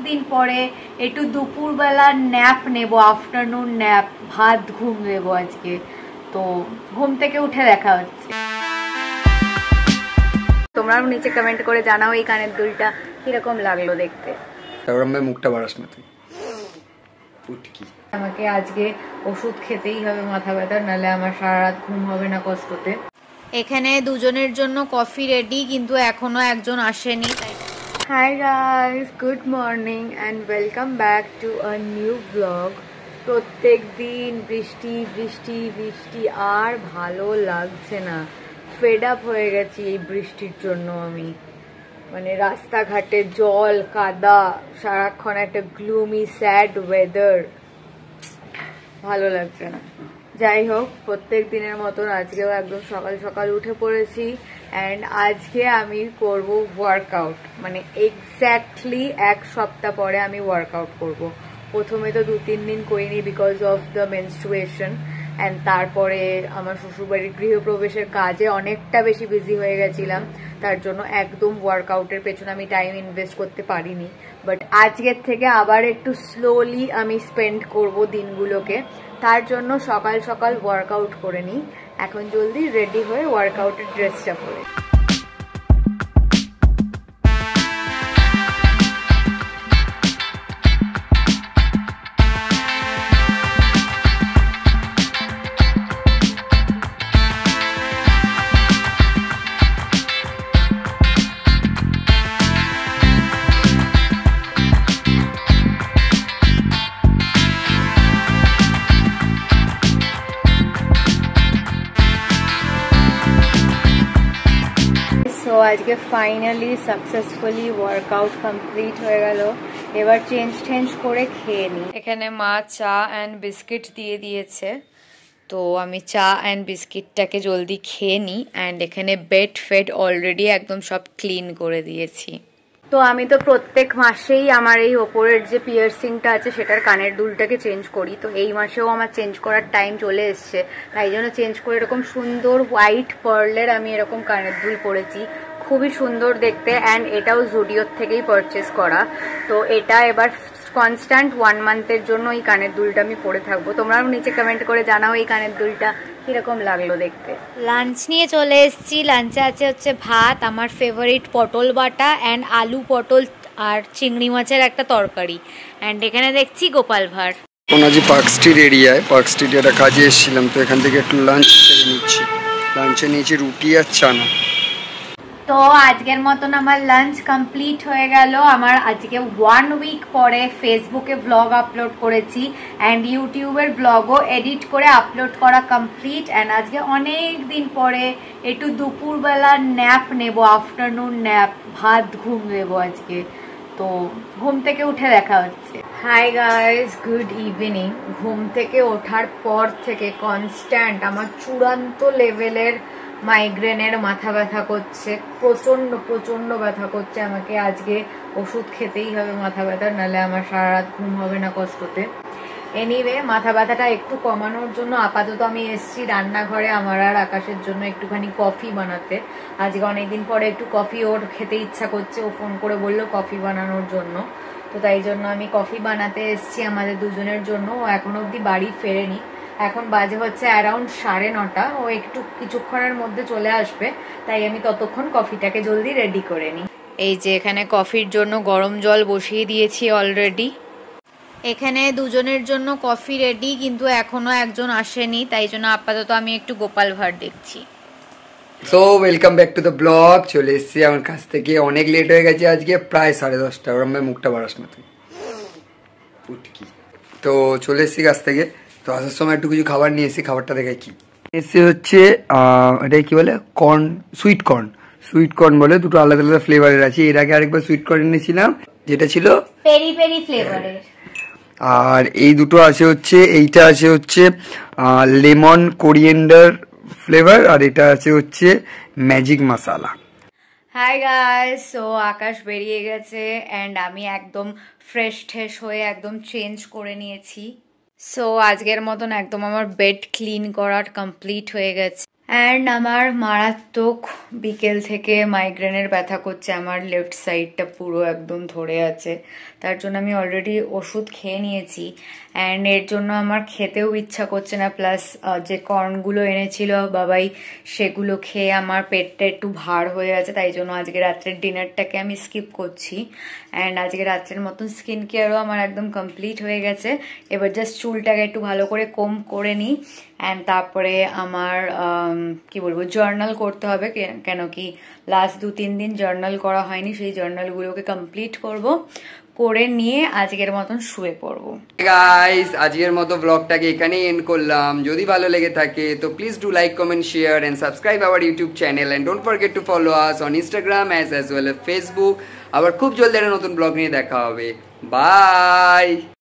দিন পরে একটু দুপুরবেলা ন্যাপ নেব, আফটারনুন ন্যাপ, ভাত ঘুম নেব আজকে। তো ঘুম থেকে উঠে দেখা হচ্ছে। তোমরা নিচে কমেন্ট করে জানাও এই কানের দুলটা কিরকম লাগলো দেখতে। মুখটা বাড়াস না তুই। আমাকে আজকে ওষুধ খেতেই হবে মাথা ব্যথার, নাহলে আমার সারা রাত ঘুম হবে না কষ্টতে। এখানে দুজনের জন্য কফি রেডি, কিন্তু এখনো একজন আসেনি। Hi guys, good morning and welcome back to a new blog. প্রত্যেক দিন বৃষ্টি বৃষ্টি বৃষ্টি, আর ভালো লাগছে না। ফেড আপ হয়ে গেছি এই বৃষ্টির জন্য আমি। মানে রাস্তাঘাটে জল কাদা, সারাক্ষণ একটা গ্লুমি স্যাড ওয়েদার, ভালো লাগছে না। যাই হোক, প্রত্যেক দিনের মতন আজকেও একদম সকাল সকাল উঠে পড়েছি অ্যান্ড আজকে আমি করব ওয়ার্কআউট। মানে এক্স্যাক্টলি এক সপ্তাহ পরে আমি ওয়ার্কআউট করব। প্রথমে তো 2-3 দিন করিনি because of the menstruation, and তারপরে আমার শ্বশুরবাড়ির গৃহপ্রবেশের কাজে অনেকটা বেশি বিজি হয়ে গেছিলাম, তার জন্য একদম ওয়ার্কআউটের পেছনে আমি টাইম ইনভেস্ট করতে পারিনি। বাট আজকের থেকে আবার একটু স্লোলি আমি স্পেন্ড করব দিনগুলোকে, তার জন্য সকাল সকাল ওয়ার্কআউট করে নিই। এখন জলদি রেডি হয়ে ওয়ার্কআউটের ড্রেসটা পরে। আজকে ফাইনালি সাকসেসফুলি ওয়ার্কআউট কমপ্লিট হয়ে গেল। এবার চেঞ্জ করে খেয়ে নিই। এখানে মা চা অ্যান্ড বিস্কিট দিয়ে দিয়েছে, তো আমি চা অ্যান্ড বিস্কিটটাকে জলদি খেয়ে নিই। অ্যান্ড এখানে বেড ফেড অলরেডি একদম সব ক্লিন করে দিয়েছি। তো আমি তো প্রত্যেক মাসেই আমার এই ওপরের যে পিয়ার্সিংটা আছে সেটার কানের দুলটাকে চেঞ্জ করি। তো এই মাসেও আমার চেঞ্জ করার টাইম চলে এসছে, তাই জন্য চেঞ্জ করে এরকম সুন্দর হোয়াইট পার্লের আমি এরকম কানের দুল পরেছি, খুবই সুন্দর দেখতে। অ্যান্ড এটাও জুডিওর থেকেই পারচেস করা। তো এটা এবার কনস্ট্যান্ট 1 মান্থের জন্য এই কানের দুলটা আমি পরে থাকবো। তোমরা নিচে কমেন্ট করে জানাও এই কানের দুলটা কিরকম লাগলো দেখতে। লাঞ্চ নিয়ে চলে এসেছি। লাঞ্চে আছে হচ্ছে ভাত, আমার ফেভারিট পটল বাটা অ্যান্ড আলু পটল আর চিংড়ি মাছের একটা তরকারি, অ্যান্ড এখানে দেখছি গোপাল ভাঁড়। ওনাজি পার্ক স্ট্রিট এরিয়ায়, পার্ক স্ট্রিট একটা কাজে এসেছিলাম, তো এখান থেকে একটু লাঞ্চ সেরে নিচ্ছি। লাঞ্চে নিয়েছি রুটি আর চানা। তো আজকের মতন আমার লাঞ্চ কমপ্লিট হয়ে গেল। আমার আজকে 1 উইক পরে ফেসবুকে ব্লগ আপলোড করেছি অ্যান্ড ইউটিউবের ব্লগও এডিট করে আপলোড করা কমপ্লিট। অ্যান্ড আজকে অনেক দিন পরে একটু দুপুরবেলা ন্যাপ নেব, আফটারনুন ন্যাপ, ভাত ঘুম নেব আজকে। তো ঘুম থেকে উঠে দেখা হচ্ছে। Hi guys, good evening. ঘুম থেকে ওঠার পর থেকে কনস্ট্যান্ট আমার চূড়ান্ত লেভেলের মাইগ্রেনের মাথা ব্যথা করছে, প্রচন্ড প্রচন্ড ব্যথা করছে। আমাকে আজকে ওষুধ খেতেই হবে মাথা ব্যথার, নাহলে আমার সারা রাত ঘুম হবে না কষ্টতে। এনিওয়ে, মাথা ব্যথাটা একটু কমানোর জন্য আপাতত আমি এসছি রান্নাঘরে আমার আর আকাশের জন্য একটুখানি কফি বানাতে। আজকে অনেকদিন পরে একটু কফি ওর খেতে ইচ্ছা করছে, ও ফোন করে বললো কফি বানানোর জন্য। তো তাই জন্য আমি কফি বানাতে এসছি আমাদের দুজনের জন্য। ও এখনো অব্দি বাড়ি ফেরেনি, এখন বাজে হচ্ছে অ্যারাউন্ড 9:30। ও একটু কিছুক্ষণের মধ্যে চলে আসবে, তাই আমি ততক্ষণ কফিটাকে জলদি রেডি করে নিই। এই যে এখানে কফির জন্য গরম জল বসিয়ে দিয়েছি অলরেডি। এখানে দুজনের জন্য কফি রেডি, কিন্তু এখনো একজন আসেনি, তাই জন্য আপাতত আমি একটু গোপাল ভাঁড় দেখছি। So welcome back to the blog. চলে এসেছি আমার কাছ থেকে, অনেক লেট হয়ে গেছে আজকে, প্রায় 10:30। ওরম মুখটা বাড়াস না তুই। তো চলে এসেছি কাছ থেকে। তো আসার সময় একটু কিছু খাবার নিয়ে এসেছি, খাবারটা দেখে কি এসে হচ্ছে এটাই কি বলে, corn, sweet corn. Sweet corn বলে দুটো আলাদা আলাদা ফ্লেভারের আছে। এর আগে আরেকবার সুইট কর্ন এনেছিলাম, যেটা ছিল পেরি পেরি ফ্লেভারের। আর এই দুটো আছে হচ্ছে, এইটা আছে হচ্ছে লেমন কোরিয়েন্ডার ফ্লেভার, আর এটা আছে হচ্ছে ম্যাজিক মশালা। হাই গাইস, সো আকাশ বেরিয়ে গেছে অ্যান্ড আমি একদম ফ্রেশ ঠেশ হয়ে একদম চেঞ্জ করে নিয়েছি। সো আজকের মতন একদম আমার বেড ক্লিন করার কমপ্লিট হয়ে গেছে। অ্যান্ড আমার মারাত্মক বিকেল থেকে মাইগ্রেনের ব্যথা করছে, আমার লেফট সাইডটা পুরো একদম ধরে আছে। তার জন্য আমি অলরেডি ওষুধ খেয়ে নিয়েছি অ্যান্ড এর জন্য আমার খেতেও ইচ্ছা করছে না। প্লাস যে কর্নগুলো এনেছিল বাবাই, সেগুলো খেয়ে আমার পেটটা একটু ভার হয়ে আছে, তাই জন্য আজকে রাত্রের ডিনারটাকে আমি স্কিপ করছি। অ্যান্ড আজকে রাত্রের মতন স্কিন কেয়ারও আমার একদম কমপ্লিট হয়ে গেছে। এবার জাস্ট চুলটাকে একটু ভালো করে কোম করে নিই অ্যান্ড তারপরে আমার কি বলবো জার্নাল করতে হবে, কেন কি লাস্ট 2-3 দিন জার্নাল করা হয়নি, সেই জার্নালগুলোকে কমপ্লিট করব, করে নিয়ে আজকের মতন শুয়ে পড়বো। গাইস, আজকের মতো ব্লগটাকে এখানেই এন্ড করলাম। যদি ভালো লেগে থাকে তো please do like, comment, share and subscribe our YouTube channel and don't forget to follow us on Instagram as well as Facebook. আবার খুব জলদি একটা নতুন ব্লগ নিয়ে দেখা হবে। বাই।